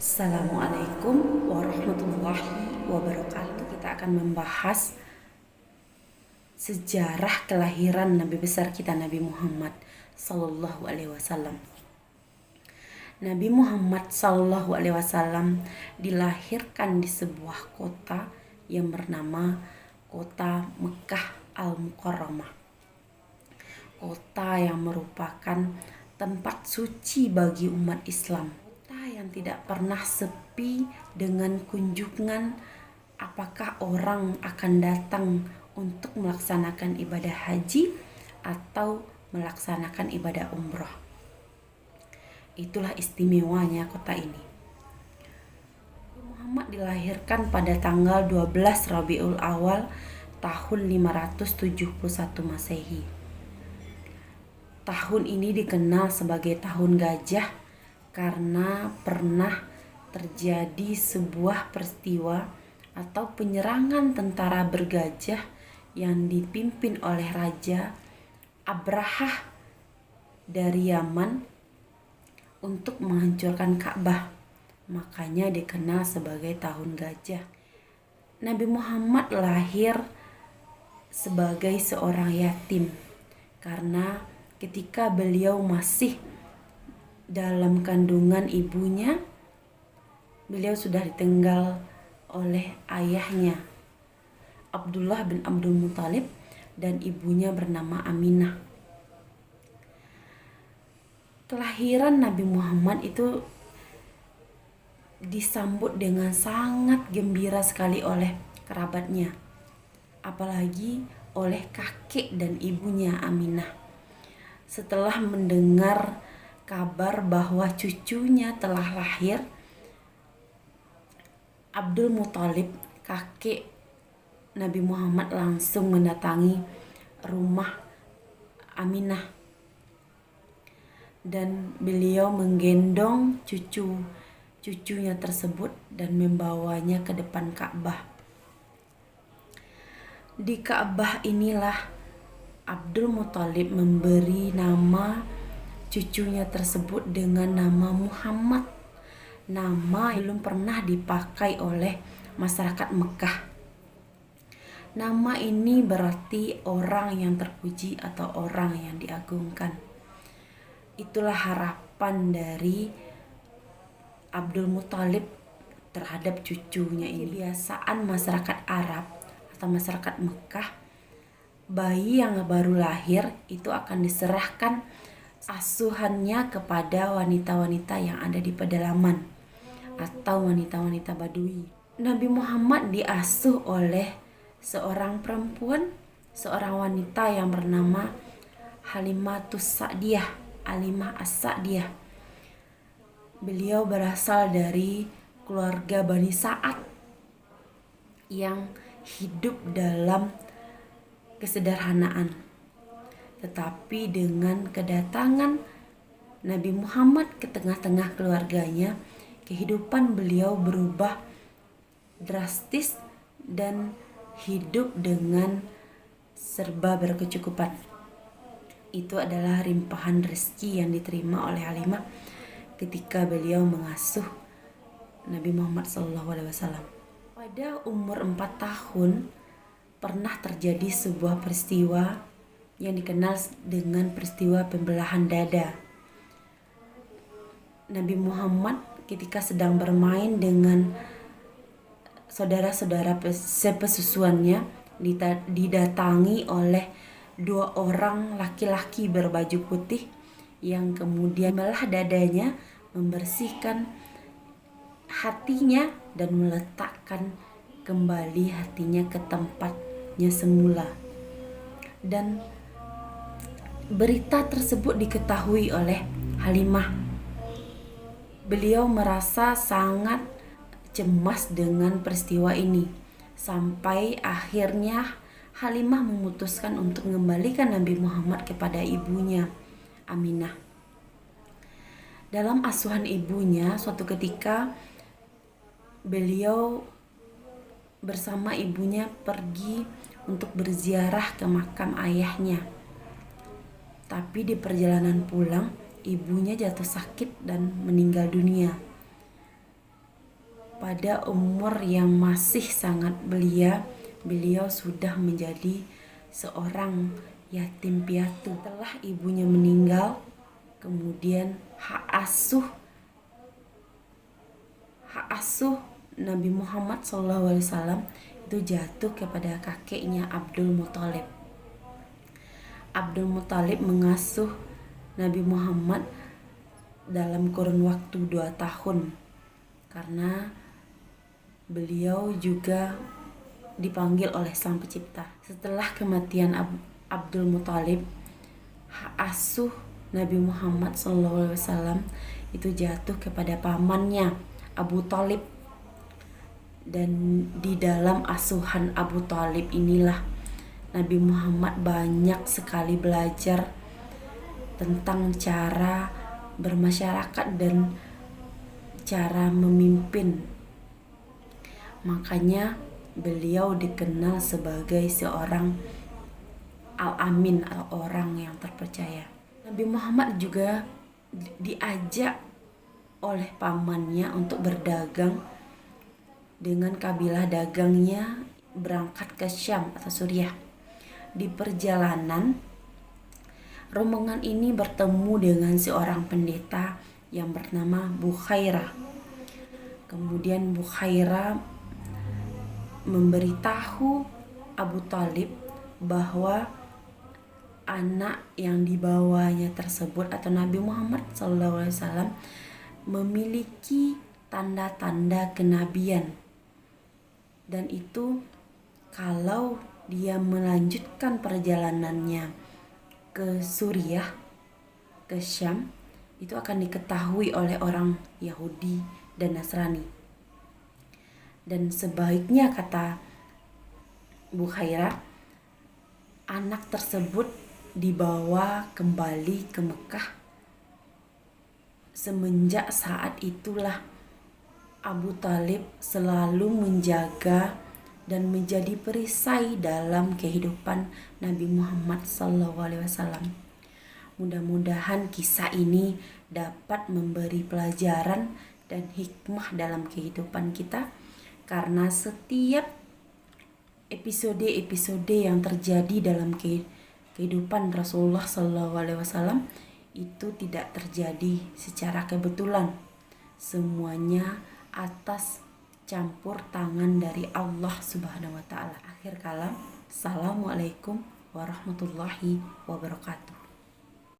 Assalamualaikum warahmatullahi wabarakatuh. Kita akan membahas sejarah kelahiran Nabi besar kita Nabi Muhammad Sallallahu Alaihi Wasallam. Nabi Muhammad Sallallahu Alaihi Wasallam dilahirkan di sebuah kota yang bernama kota Mekah Al-Mukarramah. Kota yang merupakan tempat suci bagi umat Islam, yang tidak pernah sepi dengan kunjungan. Apakah orang akan datang untuk melaksanakan ibadah haji atau melaksanakan ibadah umroh. Itulah istimewanya kota ini. Muhammad dilahirkan pada tanggal 12 Rabiul Awal tahun 571 Masehi. Tahun ini dikenal sebagai tahun gajah karena pernah terjadi sebuah peristiwa atau penyerangan tentara bergajah yang dipimpin oleh Raja Abrahah dari Yaman untuk menghancurkan Ka'bah. Makanya dikenal sebagai tahun gajah. Nabi Muhammad lahir sebagai seorang yatim karena ketika beliau masih dalam kandungan ibunya, beliau sudah ditinggal oleh ayahnya Abdullah bin Abdul Muthalib dan ibunya bernama Aminah. Kelahiran Nabi Muhammad itu disambut dengan sangat gembira sekali oleh kerabatnya, apalagi oleh kakek dan ibunya Aminah. Setelah mendengar kabar bahwa cucunya telah lahir, Abdul Muthalib, kakek Nabi Muhammad, langsung mendatangi rumah Aminah dan beliau menggendong cucunya tersebut dan membawanya ke depan Ka'bah. Di Ka'bah inilah Abdul Muthalib memberi nama cucunya tersebut dengan nama Muhammad, nama yang belum pernah dipakai oleh masyarakat Mekah. Nama ini berarti orang yang terpuji atau orang yang diagungkan. Itulah harapan dari Abdul Muthalib terhadap cucunya ini. Kebiasaan masyarakat Arab atau masyarakat Mekah, bayi yang baru lahir itu akan diserahkan asuhannya kepada wanita-wanita yang ada di pedalaman atau wanita-wanita Badui. Nabi Muhammad diasuh oleh seorang perempuan, seorang wanita yang bernama Halimah As-Sa'diyah. Beliau berasal dari keluarga Bani Sa'ad yang hidup dalam kesederhanaan. Tetapi dengan kedatangan Nabi Muhammad ke tengah-tengah keluarganya, kehidupan beliau berubah drastis dan hidup dengan serba berkecukupan. Itu adalah limpahan rezeki yang diterima oleh Halimah ketika beliau mengasuh Nabi Muhammad SAW. Pada umur 4 tahun pernah terjadi sebuah peristiwa yang dikenal dengan peristiwa pembelahan dada. Nabi Muhammad ketika sedang bermain dengan saudara-saudara sepesusuannya didatangi oleh 2 orang laki-laki berbaju putih yang kemudian membelah dadanya, membersihkan hatinya dan meletakkan kembali hatinya ke tempatnya semula. Dan berita tersebut diketahui oleh Halimah. Beliau merasa sangat cemas dengan peristiwa ini, sampai akhirnya Halimah memutuskan untuk mengembalikan Nabi Muhammad kepada ibunya Aminah. Dalam asuhan ibunya, suatu ketika beliau bersama ibunya pergi untuk berziarah ke makam ayahnya. Tapi di perjalanan pulang, ibunya jatuh sakit dan meninggal dunia. pada umur yang masih sangat belia, beliau sudah menjadi seorang yatim piatu. Setelah ibunya meninggal, kemudian hak asuh Nabi Muhammad SAW itu jatuh kepada kakeknya Abdul Muthalib. Abdul Muthalib mengasuh Nabi Muhammad dalam kurun waktu 2 tahun karena beliau juga dipanggil oleh Sang Pencipta. Setelah kematian Abdul Muthalib, hak asuh Nabi Muhammad SAW itu jatuh kepada pamannya Abu Thalib. Dan di dalam asuhan Abu Thalib inilah Nabi Muhammad banyak sekali belajar tentang cara bermasyarakat dan cara memimpin. Makanya beliau dikenal sebagai seorang Al-Amin, orang yang terpercaya. Nabi Muhammad juga diajak oleh pamannya untuk berdagang dengan kabilah dagangnya berangkat ke Syam atau Suriah. Di perjalanan, rombongan ini bertemu dengan seorang pendeta yang bernama Bukhairah. Kemudian Bukhairah memberitahu Abu Thalib bahwa anak yang dibawanya tersebut atau Nabi Muhammad SAW memiliki tanda-tanda kenabian, dan itu kalau dia melanjutkan perjalanannya ke Suriah, ke Syam, itu akan diketahui oleh orang Yahudi dan Nasrani. Dan sebaiknya, kata Bukhairah, anak tersebut dibawa kembali ke Mekah. Semenjak saat itulah Abu Thalib selalu menjaga dan menjadi perisai dalam kehidupan Nabi Muhammad SAW. Mudah-mudahan kisah ini dapat memberi pelajaran dan hikmah dalam kehidupan kita, karena setiap episode-episode yang terjadi dalam kehidupan Rasulullah SAW itu tidak terjadi secara kebetulan. Semuanya atas campur tangan dari Allah Subhanahu wa Ta'ala. Akhir kalam, assalamualaikum warahmatullahi wabarakatuh.